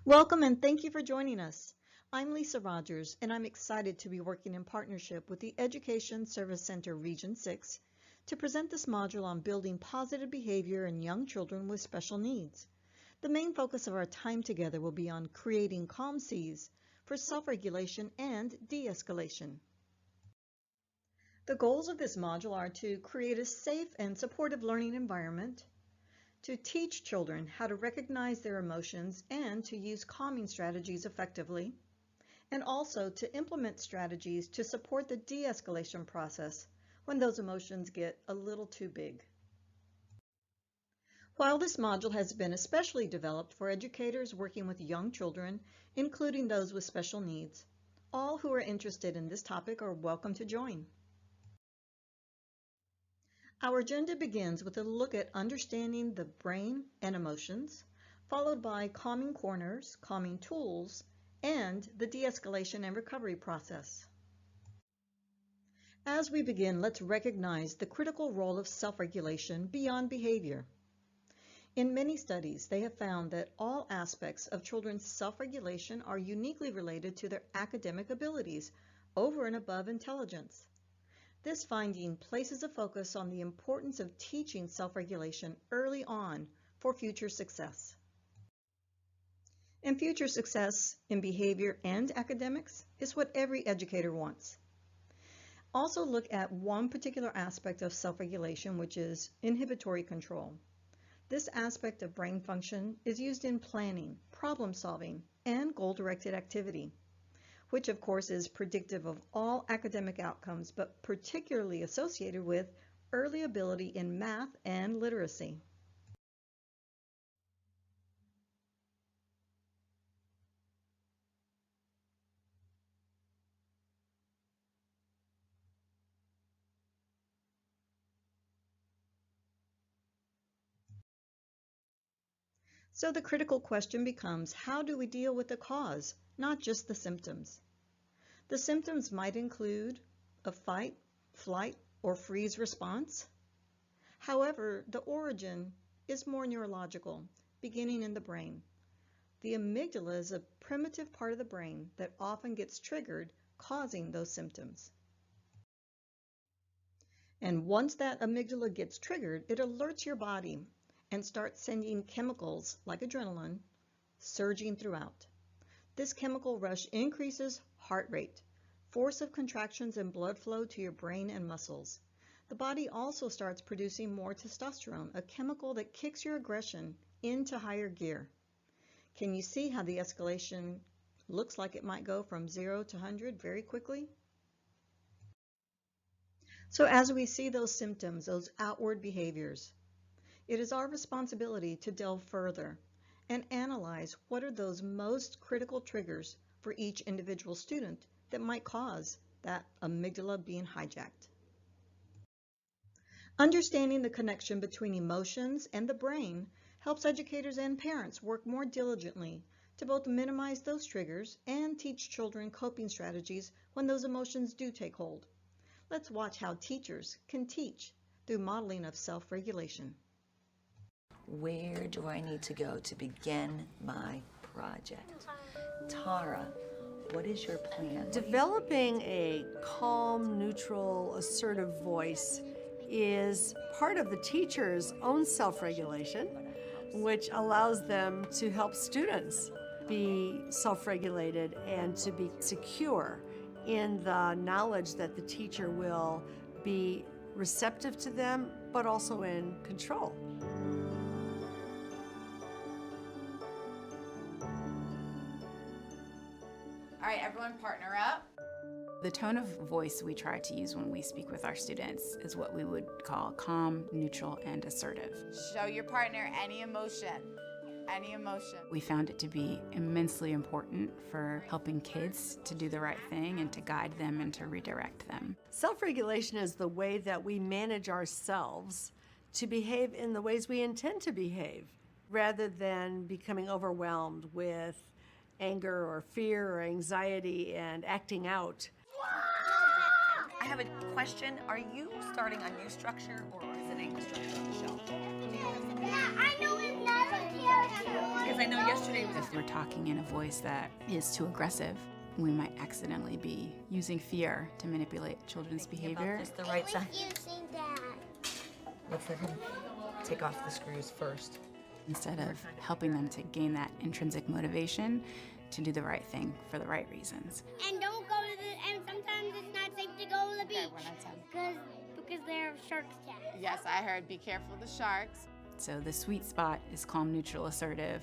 Welcome and thank you for joining us. I'm Lisa Rogers and I'm excited to be working in partnership with the Education Service Center Region 6 to present this module on building positive behavior in young children with special needs. The main focus of our time together will be on creating calm seas for self-regulation and de-escalation. The goals of this module are to create a safe and supportive learning environment, to teach children how to recognize their emotions and to use calming strategies effectively, and also to implement strategies to support the de-escalation process when those emotions get a little too big. While this module has been especially developed for educators working with young children, including those with special needs, all who are interested in this topic are welcome to join. Our agenda begins with a look at understanding the brain and emotions, followed by calming corners, calming tools, and the de-escalation and recovery process. As we begin, let's recognize the critical role of self-regulation beyond behavior. In many studies, they have found that all aspects of children's self-regulation are uniquely related to their academic abilities over and above intelligence. This finding places a focus on the importance of teaching self-regulation early on for future success. And future success in behavior and academics is what every educator wants. Also look at one particular aspect of self-regulation, which is inhibitory control. This aspect of brain function is used in planning, problem solving, and goal-directed activity, which of course is predictive of all academic outcomes, but particularly associated with early ability in math and literacy. So the critical question becomes, how do we deal with the cause, not just the symptoms? The symptoms might include a fight, flight, or freeze response. However, the origin is more neurological, beginning in the brain. The amygdala is a primitive part of the brain that often gets triggered, causing those symptoms. And once that amygdala gets triggered, it alerts your body and starts sending chemicals like adrenaline surging throughout. This chemical rush increases heart rate, force of contractions and blood flow to your brain and muscles. The body also starts producing more testosterone, a chemical that kicks your aggression into higher gear. Can you see how the escalation looks like it might go from 0 to 100 very quickly? So as we see those symptoms, those outward behaviors, it is our responsibility to delve further and analyze what are those most critical triggers for each individual student that might cause that amygdala being hijacked. Understanding the connection between emotions and the brain helps educators and parents work more diligently to both minimize those triggers and teach children coping strategies when those emotions do take hold. Let's watch how teachers can teach through modeling of self-regulation. Where do I need to go to begin my project? Tara, what is your plan? Developing a calm, neutral, assertive voice is part of the teacher's own self-regulation, which allows them to help students be self-regulated and to be secure in the knowledge that the teacher will be receptive to them, but also in control. All right, everyone partner up. The tone of voice we try to use when we speak with our students is what we would call calm, neutral, and assertive. Show your partner any emotion. Any emotion. We found it to be immensely important for helping kids to do the right thing and to guide them and to redirect them. Self-regulation is the way that we manage ourselves to behave in the ways we intend to behave, rather than becoming overwhelmed with anger or fear or anxiety and acting out. I have a question. Are you starting a new structure or is it a structure on the shelf? Yeah, I know it's not a Because I know yesterday was If we're talking in a voice that is too aggressive, we might accidentally be using fear to manipulate children's behavior. this the right side. Using that. Let's let him take off the screws first. Instead of helping them to gain that intrinsic motivation to do the right thing for the right reasons. And don't go to the, and sometimes it's not safe to go to the beach. we're not saying. Because there are sharks there. Yes, I heard be careful of the sharks. So the sweet spot is calm, neutral, assertive.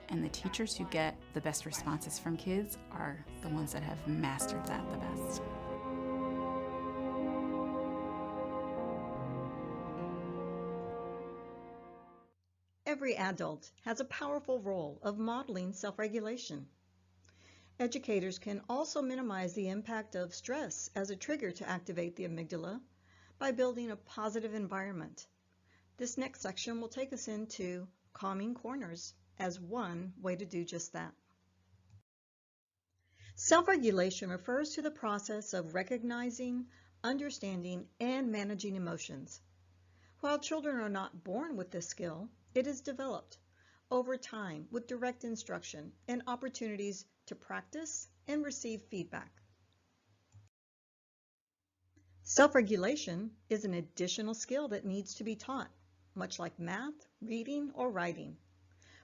And the teachers who get the best responses from kids are the ones that have mastered that the best. Every adult has a powerful role of modeling self-regulation. Educators can also minimize the impact of stress as a trigger to activate the amygdala by building a positive environment. This next section will take us into calming corners as one way to do just that. Self-regulation refers to the process of recognizing, understanding, and managing emotions. While children are not born with this skill, it is developed over time with direct instruction and opportunities to practice and receive feedback. Self-regulation is an additional skill that needs to be taught, much like math, reading, or writing.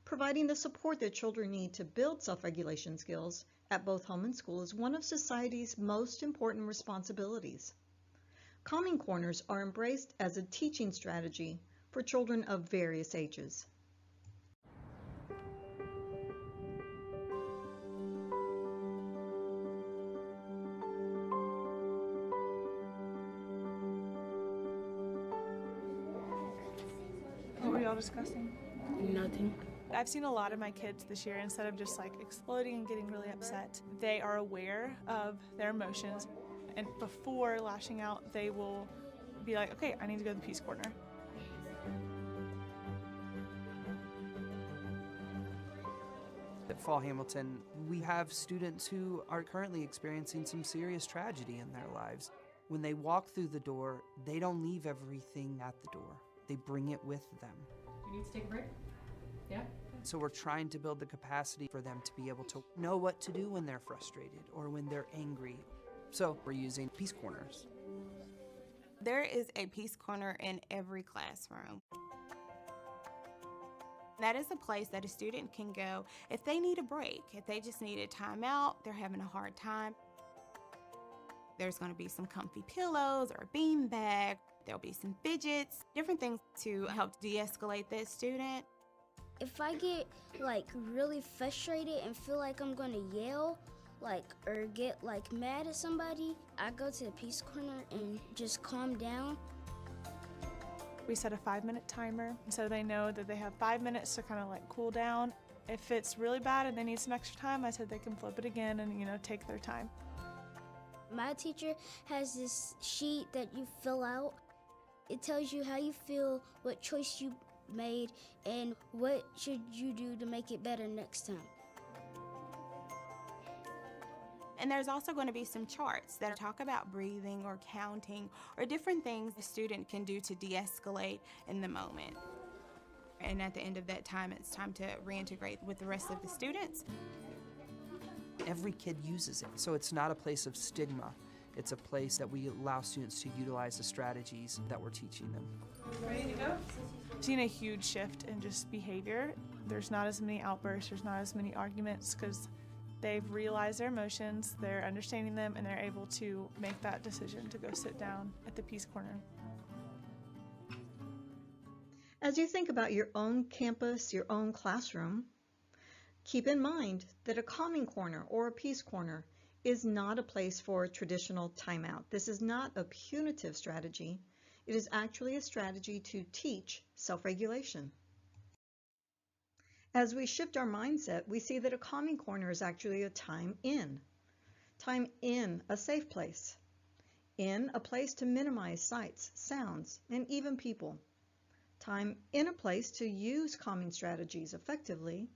Providing the support that children need to build self-regulation skills at both home and school is one of society's most important responsibilities. Calming corners are embraced as a teaching strategy for children of various ages. What were y'all discussing? Nothing. I've seen a lot of my kids this year, instead of just like exploding and getting really upset, they are aware of their emotions, and before lashing out, they will be like, okay, I need to go to the peace corner. At Fall Hamilton, we have students who are currently experiencing some serious tragedy in their lives. When they walk through the door, they don't leave everything at the door. They bring it with them. You need to take a break? Yeah? So we're trying to build the capacity for them to be able to know what to do when they're frustrated or when they're angry. So we're using peace corners. There is a peace corner in every classroom. That is a place that a student can go if they need a break, if they just need a timeout, they're having a hard time. There's going to be some comfy pillows or a bean bag. There'll be some fidgets, different things to help de-escalate that student. If I get really frustrated and feel like I'm gonna yell, or get mad at somebody, I go to the peace corner and just calm down. We set a 5-minute timer, so they know that they have 5 minutes to kind of cool down. If it's really bad and they need some extra time, I said they can flip it again and take their time. My teacher has this sheet that you fill out. It tells you how you feel, what choice you made, and what should you do to make it better next time. And there's also going to be some charts that talk about breathing or counting or different things a student can do to de-escalate in the moment. And at the end of that time, it's time to reintegrate with the rest of the students. Every kid uses it, so it's not a place of stigma. It's a place that we allow students to utilize the strategies that we're teaching them. Ready to go? I've seen a huge shift in just behavior. There's not as many outbursts, there's not as many arguments, because they've realized their emotions, they're understanding them, and they're able to make that decision to go sit down at the peace corner. As you think about your own campus, your own classroom, keep in mind that a calming corner or a peace corner is not a place for a traditional timeout. This is not a punitive strategy. It is actually a strategy to teach self-regulation. As we shift our mindset, we see that a calming corner is actually a time in a safe place, in a place to minimize sights, sounds, and even people, time in a place to use calming strategies effectively,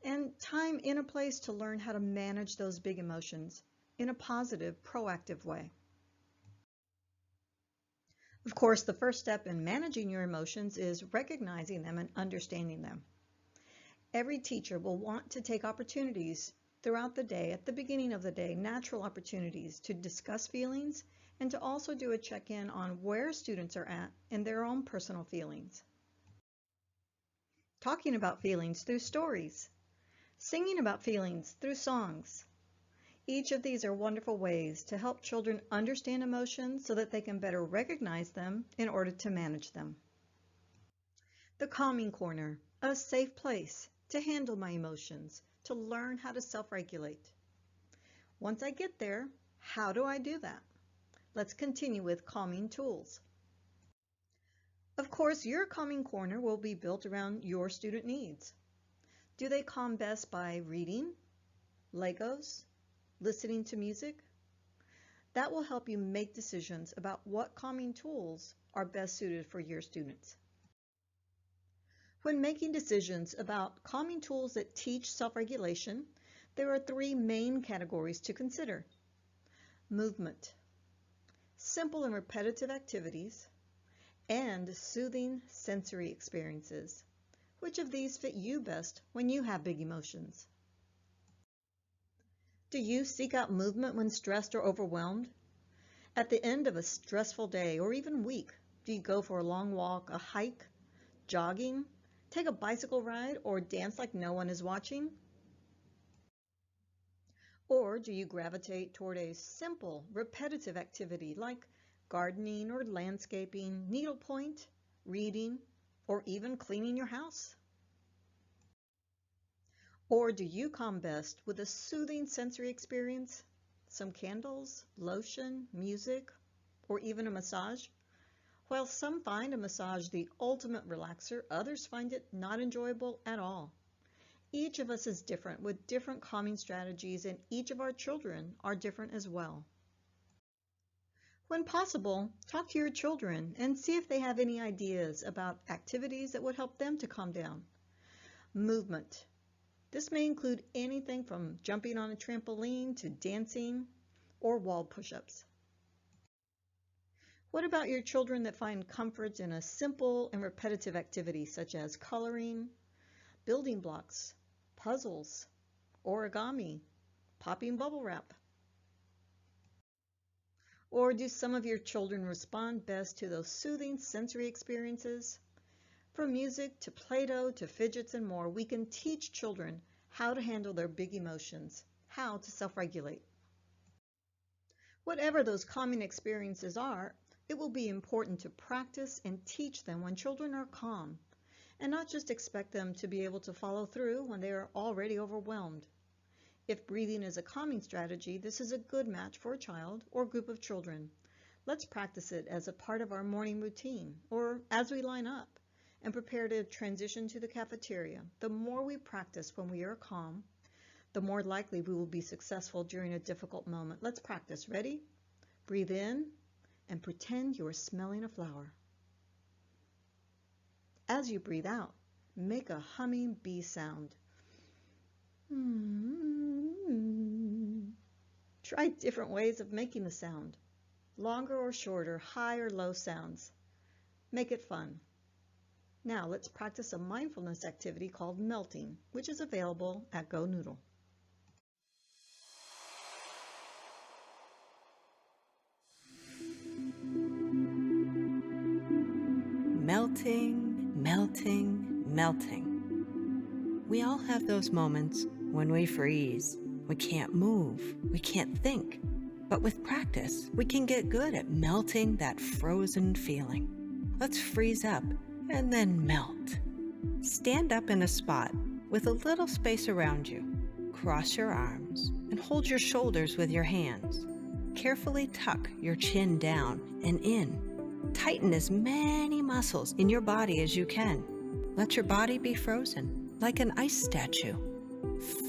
and time in a place to learn how to manage those big emotions in a positive, proactive way. Of course, the first step in managing your emotions is recognizing them and understanding them. Every teacher will want to take opportunities throughout the day, at the beginning of the day, natural opportunities to discuss feelings and to also do a check-in on where students are at in their own personal feelings. Talking about feelings through stories, singing about feelings through songs. Each of these are wonderful ways to help children understand emotions so that they can better recognize them in order to manage them. The Calming Corner, a safe place to handle my emotions, to learn how to self-regulate. Once I get there, how do I do that? Let's continue with calming tools. Of course, your Calming Corner will be built around your student needs. Do they calm best by reading, Legos, listening to music? That will help you make decisions about what calming tools are best suited for your students. When making decisions about calming tools that teach self-regulation, there are 3 main categories to consider. Movement, simple and repetitive activities, and soothing sensory experiences. Which of these fit you best when you have big emotions? Do you seek out movement when stressed or overwhelmed? At the end of a stressful day or even week, do you go for a long walk, a hike, jogging, take a bicycle ride, or dance like no one is watching? Or do you gravitate toward a simple, repetitive activity like gardening or landscaping, needlepoint, reading, or even cleaning your house? Or do you calm best with a soothing sensory experience? Some candles, lotion, music, or even a massage? While some find a massage the ultimate relaxer, others find it not enjoyable at all. Each of us is different with different calming strategies, and each of our children are different as well. When possible, talk to your children and see if they have any ideas about activities that would help them to calm down. Movement. This may include anything from jumping on a trampoline to dancing or wall push-ups. What about your children that find comfort in a simple and repetitive activity such as coloring, building blocks, puzzles, origami, popping bubble wrap? Or do some of your children respond best to those soothing sensory experiences? From music to Play-Doh to fidgets and more, we can teach children how to handle their big emotions, how to self-regulate. Whatever those calming experiences are, it will be important to practice and teach them when children are calm, and not just expect them to be able to follow through when they are already overwhelmed. If breathing is a calming strategy, this is a good match for a child or group of children. Let's practice it as a part of our morning routine, or as we line up and prepare to transition to the cafeteria. The more we practice when we are calm, the more likely we will be successful during a difficult moment. Let's practice. Ready? Breathe in and pretend you are smelling a flower. As you breathe out, make a humming bee sound. Try different ways of making the sound, longer or shorter, high or low sounds. Make it fun. Now let's practice a mindfulness activity called melting, which is available at Go Noodle. Melting, melting, melting. We all have those moments when we freeze. We can't move. We can't think. But with practice, we can get good at melting that frozen feeling. Let's freeze up and then melt. Stand up in a spot with a little space around you. Cross your arms and hold your shoulders with your hands. Carefully tuck your chin down and in. Tighten as many muscles in your body as you can. Let your body be frozen, like an ice statue.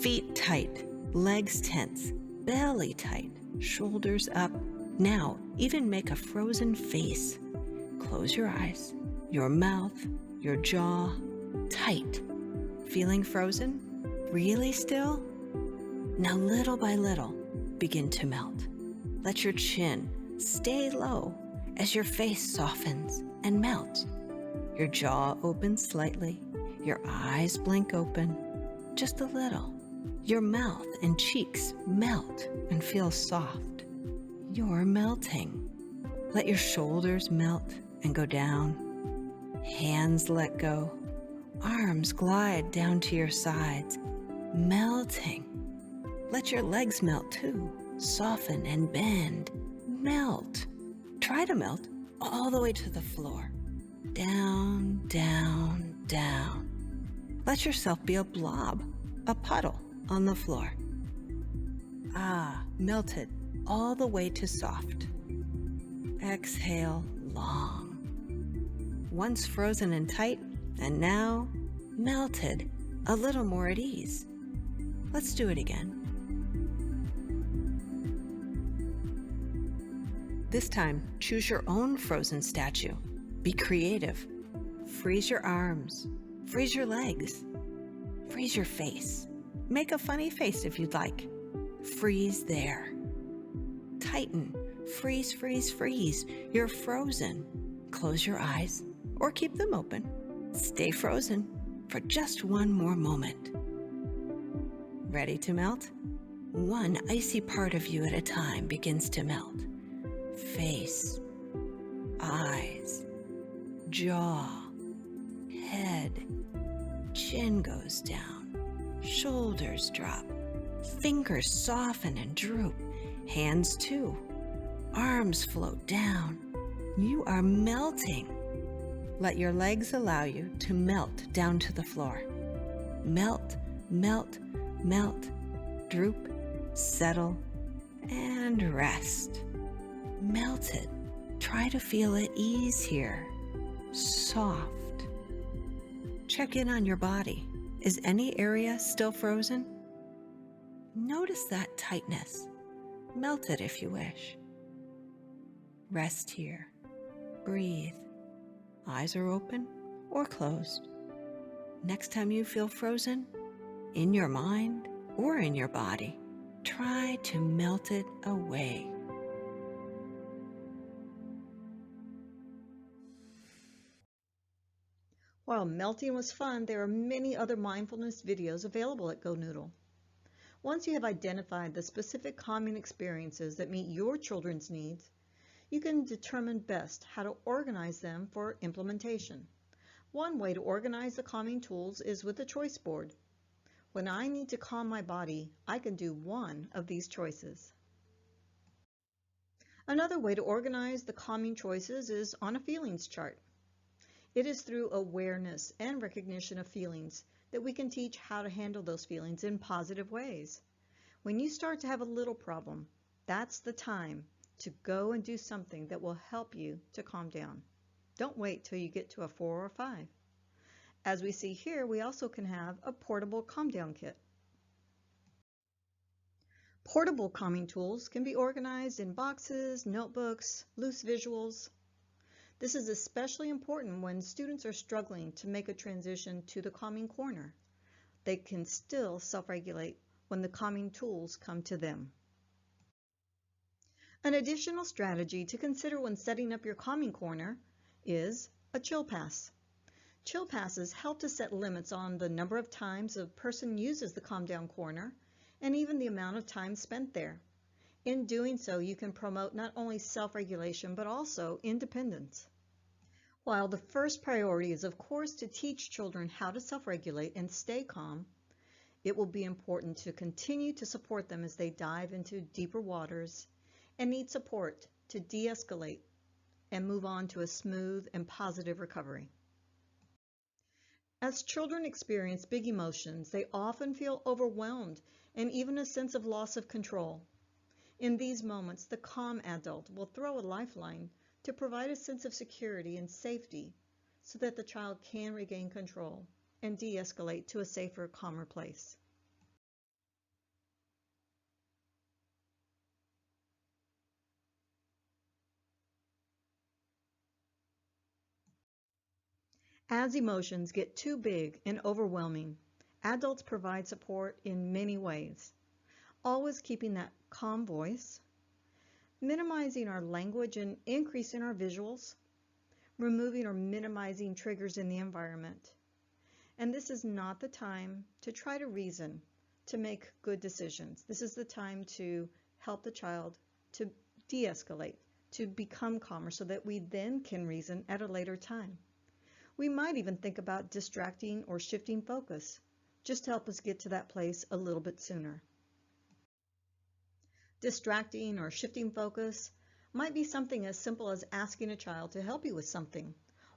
Feet tight, legs tense, belly tight, shoulders up. Now, even make a frozen face. Close your eyes, your mouth, your jaw, tight. Feeling frozen? Really still? Now, little by little, begin to melt. Let your chin stay low as your face softens and melts. Your jaw opens slightly, your eyes blink open, just a little. Your mouth and cheeks melt and feel soft. You're melting. Let your shoulders melt and go down. Hands let go. Arms glide down to your sides, melting. Let your legs melt too. Soften and bend. Melt. Try to melt all the way to the floor. Down, down, down. Let yourself be a blob, a puddle on the floor. Ah, melted all the way to soft. Exhale long. Once frozen and tight, and now melted, a little more at ease. Let's do it again. This time, choose your own frozen statue. Be creative. Freeze your arms. Freeze your legs. Freeze your face. Make a funny face if you'd like. Freeze there. Tighten. Freeze, freeze, freeze. You're frozen. Close your eyes or keep them open. Stay frozen for just one more moment. Ready to melt? One icy part of you at a time begins to melt. Face, eyes, jaw, head, chin goes down, shoulders drop, fingers soften and droop, hands too, arms float down. You are melting. Let your legs allow you to melt down to the floor. Melt, melt, melt, droop, settle, and rest. Melted. Try to feel at ease here. Soft. Check in on your body. Is any area still frozen? Notice that tightness. Melt it if you wish. Rest here. Breathe. Eyes are open or closed. Next time you feel frozen, in your mind or in your body, try to melt it away. While melting was fun, there are many other mindfulness videos available at GoNoodle. Once you have identified the specific calming experiences that meet your children's needs, you can determine best how to organize them for implementation. One way to organize the calming tools is with a choice board. When I need to calm my body, I can do one of these choices. Another way to organize the calming choices is on a feelings chart. It is through awareness and recognition of feelings that we can teach how to handle those feelings in positive ways. When you start to have a little problem, that's the time to go and do something that will help you to calm down. Don't wait till you get to a 4 or 5. As we see here, we also can have a portable calm down kit. Portable calming tools can be organized in boxes, notebooks, loose visuals. This is especially important when students are struggling to make a transition to the calming corner. They can still self-regulate when the calming tools come to them. An additional strategy to consider when setting up your calming corner is a chill pass. Chill passes help to set limits on the number of times a person uses the calm down corner and even the amount of time spent there. In doing so, you can promote not only self-regulation but also independence. While the first priority is, of course, to teach children how to self-regulate and stay calm, it will be important to continue to support them as they dive into deeper waters and need support to de-escalate and move on to a smooth and positive recovery. As children experience big emotions, they often feel overwhelmed and even a sense of loss of control. In these moments, the calm adult will throw a lifeline to provide a sense of security and safety so that the child can regain control and de-escalate to a safer, calmer place. As emotions get too big and overwhelming, adults provide support in many ways, always keeping that calm voice, minimizing our language and increasing our visuals, removing or minimizing triggers in the environment, And this is not the time to try to reason, to make good decisions. This is the time to help the child to de-escalate, to become calmer so that we then can reason at a later time. We might even think about distracting or shifting focus, just to help us get to that place a little bit sooner. Distracting or shifting focus might be something as simple as asking a child to help you with something,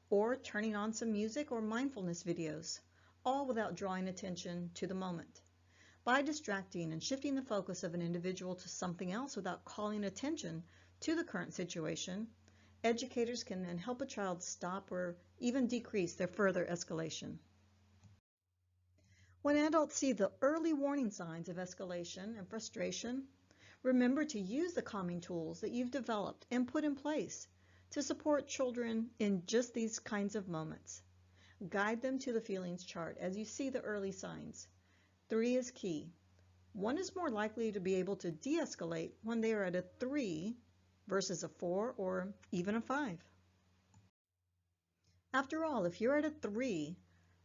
or turning on some music or mindfulness videos, all without drawing attention to the moment. By distracting and shifting the focus of an individual to something else without calling attention to the current situation, educators can then help a child stop or even decrease their further escalation. When adults see the early warning signs of escalation and frustration, remember to use the calming tools that you've developed and put in place to support children in just these kinds of moments. Guide them to the feelings chart as you see the early signs. 3 is key. 1 is more likely to be able to de-escalate when they are at a 3 versus a 4 or even a 5. After all, if you're at a 3,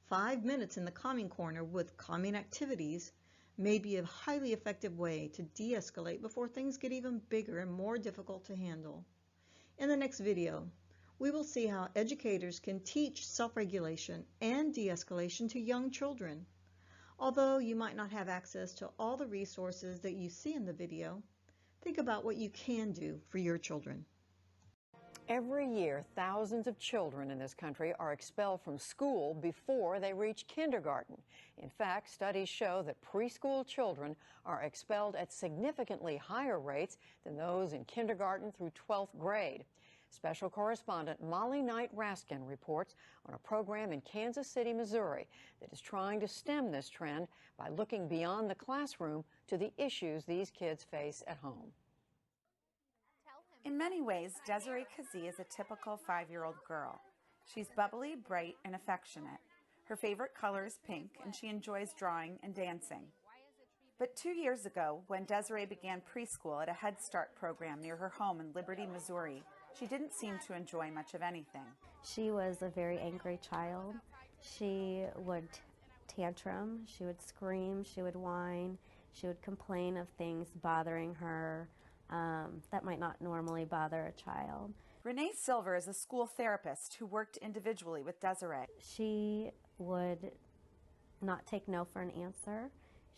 5 minutes in the calming corner with calming activities may be a highly effective way to de-escalate before things get even bigger and more difficult to handle. In the next video, we will see how educators can teach self-regulation and de-escalation to young children. Although you might not have access to all the resources that you see in the video, think about what you can do for your children. Every year, thousands of children in this country are expelled from school before they reach kindergarten. In fact, studies show that preschool children are expelled at significantly higher rates than those in kindergarten through 12th grade. Special correspondent Molly Knight Raskin reports on a program in Kansas City, Missouri that is trying to stem this trend by looking beyond the classroom to the issues these kids face at home. In many ways, Desiree Kazee is a typical 5-year-old girl. She's bubbly, bright, and affectionate. Her favorite color is pink, and she enjoys drawing and dancing. But 2 years ago, when Desiree began preschool at a Head Start program near her home in Liberty, Missouri, she didn't seem to enjoy much of anything. She was a very angry child. She would tantrum, she would scream, she would whine, she would complain of things bothering her that might not normally bother a child. Renee Silver is a school therapist who worked individually with Desiree. She would not take no for an answer.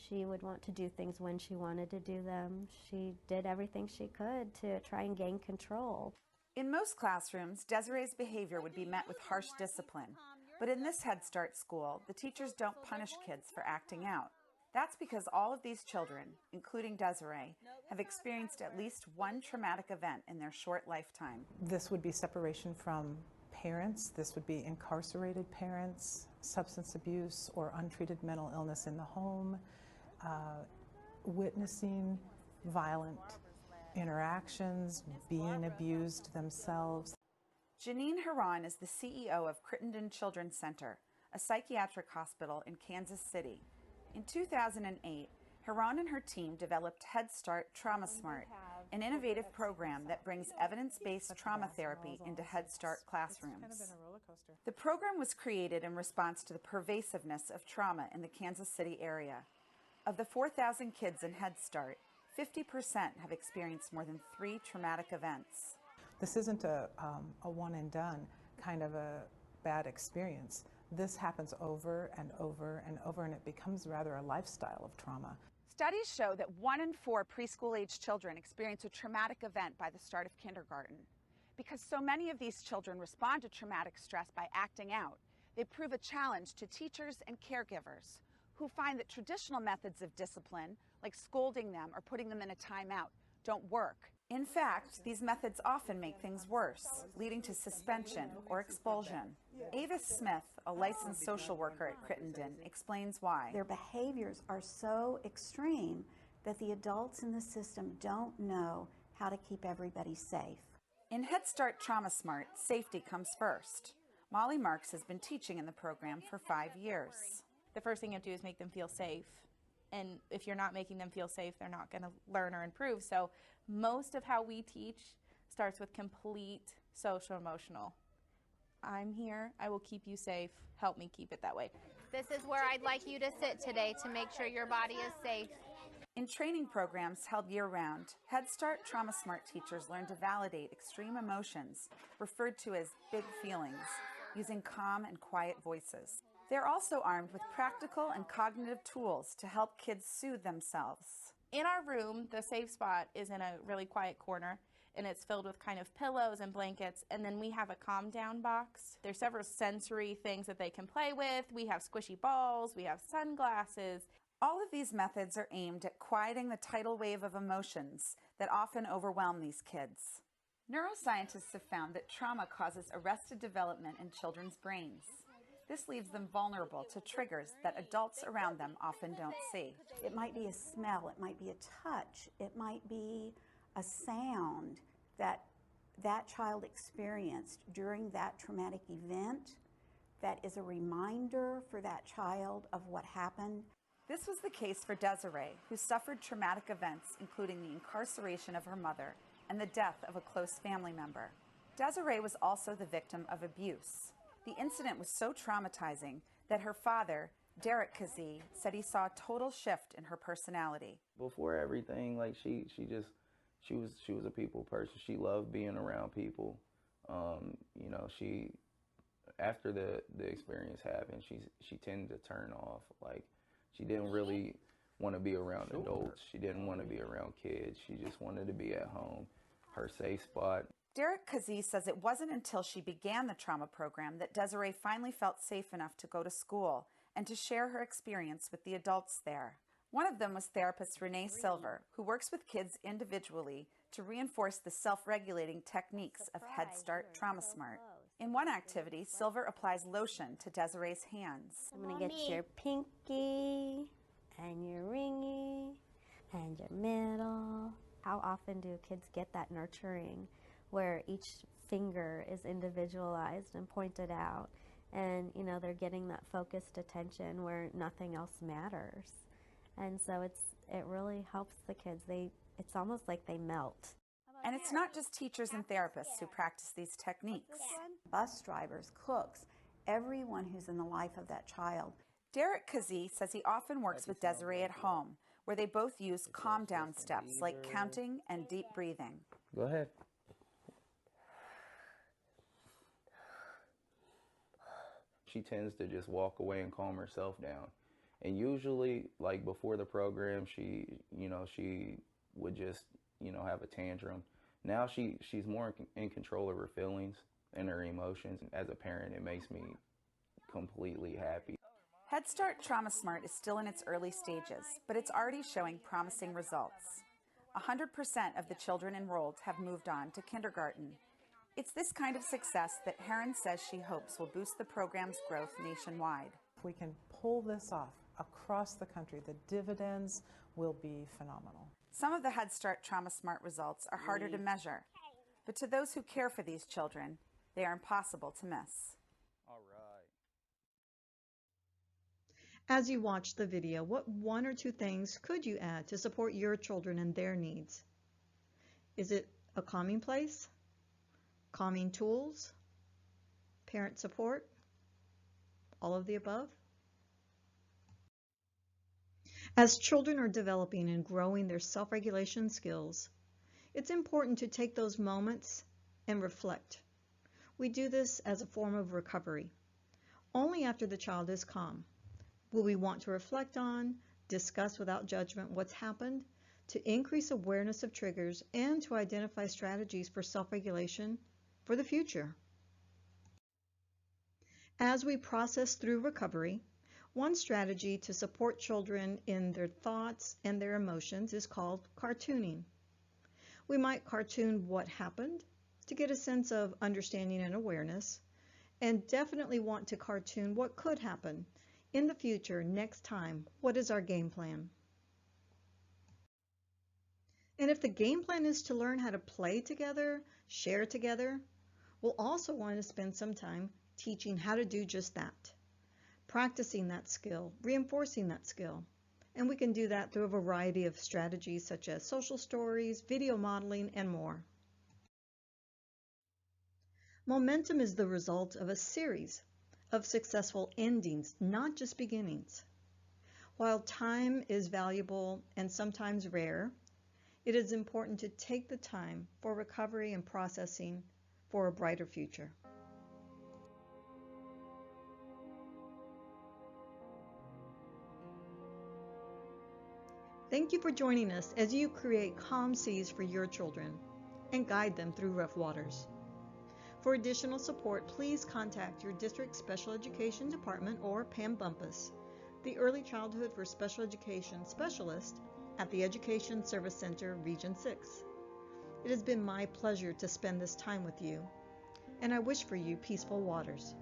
She would want to do things when she wanted to do them. She did everything she could to try and gain control. In most classrooms, Desiree's behavior would be met with harsh discipline. But in this Head Start school, the teachers don't punish kids for acting out. That's because all of these children, including Desiree, have experienced at least one traumatic event in their short lifetime. This would be separation from parents. This would be incarcerated parents, substance abuse or untreated mental illness in the home, witnessing violent interactions, being abused themselves. Janine Haran is the CEO of Crittenden Children's Center, a psychiatric hospital in Kansas City. In 2008, Haran and her team developed Head Start Trauma Smart, an innovative program that brings evidence-based trauma therapy into Head Start classrooms. The program was created in response to the pervasiveness of trauma in the Kansas City area. Of the 4,000 kids in Head Start, 50% have experienced more than 3 traumatic events. This isn't a one and done kind of a bad experience. This happens over and over and over, and it becomes rather a lifestyle of trauma. Studies show that 1 in 4 preschool-age children experience a traumatic event by the start of kindergarten. Because so many of these children respond to traumatic stress by acting out, they prove a challenge to teachers and caregivers who find that traditional methods of discipline, like scolding them or putting them in a timeout, don't work. In fact, these methods often make things worse, leading to suspension or expulsion. Avis Smith, a licensed social worker at Crittenden, explains why. Their behaviors are so extreme that the adults in the system don't know how to keep everybody safe. In Head Start Trauma Smart, safety comes first. Molly Marks has been teaching in the program for 5 years. The first thing you have to do is make them feel safe. And if you're not making them feel safe, they're not going to learn or improve. So most of how we teach starts with complete social emotional. I'm here, I will keep you safe, help me keep it that way. This is where I'd like you to sit today to make sure your body is safe. In training programs held year-round, Head Start Trauma Smart teachers learn to validate extreme emotions, referred to as big feelings, using calm and quiet voices. They're also armed with practical and cognitive tools to help kids soothe themselves. In our room, the safe spot is in a really quiet corner, and it's filled with kind of pillows and blankets, and then we have a calm down box. There's several sensory things that they can play with. We have squishy balls, we have sunglasses. All of these methods are aimed at quieting the tidal wave of emotions that often overwhelm these kids. Neuroscientists have found that trauma causes arrested development in children's brains. This leaves them vulnerable to triggers that adults around them often don't see. It might be a smell, it might be a touch, it might be a sound that that child experienced during that traumatic event that is a reminder for that child of what happened. This was the case for Desiree, who suffered traumatic events, including the incarceration of her mother and the death of a close family member. Desiree was also the victim of abuse. The incident was so traumatizing that her father, Derek Kazee, said he saw a total shift in her personality. Before everything, like she was a people person. She loved being around people. You know, after the experience happened, she tended to turn off. Like, she didn't really want to be around adults. She didn't want to be around kids. She just wanted to be at home, her safe spot. Derek Kazee says it wasn't until she began the trauma program that Desiree finally felt safe enough to go to school and to share her experience with the adults there. One of them was therapist Renee Silver, who works with kids individually to reinforce the self-regulating techniques of Head Start Trauma Smart. In one activity, Silver applies lotion to Desiree's hands. I'm going to get your pinky and your ringy and your middle. How often do kids get that nurturing where each finger is individualized and pointed out, and you know, they're getting that focused attention where nothing else matters? And so it really helps the kids. It's almost like they melt. And it's not just teachers and therapists who practice these techniques. Bus drivers, cooks, everyone who's in the life of that child. Derek Kazee says he often works with Desiree at home, where they both use calm down steps like counting and deep breathing. Go ahead. She tends to just walk away and calm herself down. And usually, like before the program, she would just, have a tantrum. Now she's more in control of her feelings and her emotions. As a parent, it makes me completely happy. Head Start Trauma Smart is still in its early stages, but it's already showing promising results. 100% of the children enrolled have moved on to kindergarten. It's this kind of success that Heron says she hopes will boost the program's growth nationwide. If we can pull this off across the country, the dividends will be phenomenal. Some of the Head Start Trauma Smart results are harder to measure, but to those who care for these children, they are impossible to miss. All right. As you watch the video, what one or two things could you add to support your children and their needs? Is it a calming place? Calming tools? Parent support? All of the above? As children are developing and growing their self-regulation skills, it's important to take those moments and reflect. We do this as a form of recovery. Only after the child is calm will we want to reflect on, discuss without judgment what's happened, to increase awareness of triggers, and to identify strategies for self-regulation for the future. As we process through recovery, one strategy to support children in their thoughts and their emotions is called cartooning. We might cartoon what happened to get a sense of understanding and awareness, and definitely want to cartoon what could happen in the future next time. What is our game plan? And if the game plan is to learn how to play together, share together, we'll also want to spend some time teaching how to do just that. Practicing that skill, reinforcing that skill. And we can do that through a variety of strategies such as social stories, video modeling, and more. Momentum is the result of a series of successful endings, not just beginnings. While time is valuable and sometimes rare, it is important to take the time for recovery and processing for a brighter future. Thank you for joining us as you create calm seas for your children and guide them through rough waters. For additional support, please contact your district special education department or Pam Bumpus, the Early Childhood for Special Education specialist at the Education Service Center, Region 6. It has been my pleasure to spend this time with you, and I wish for you peaceful waters.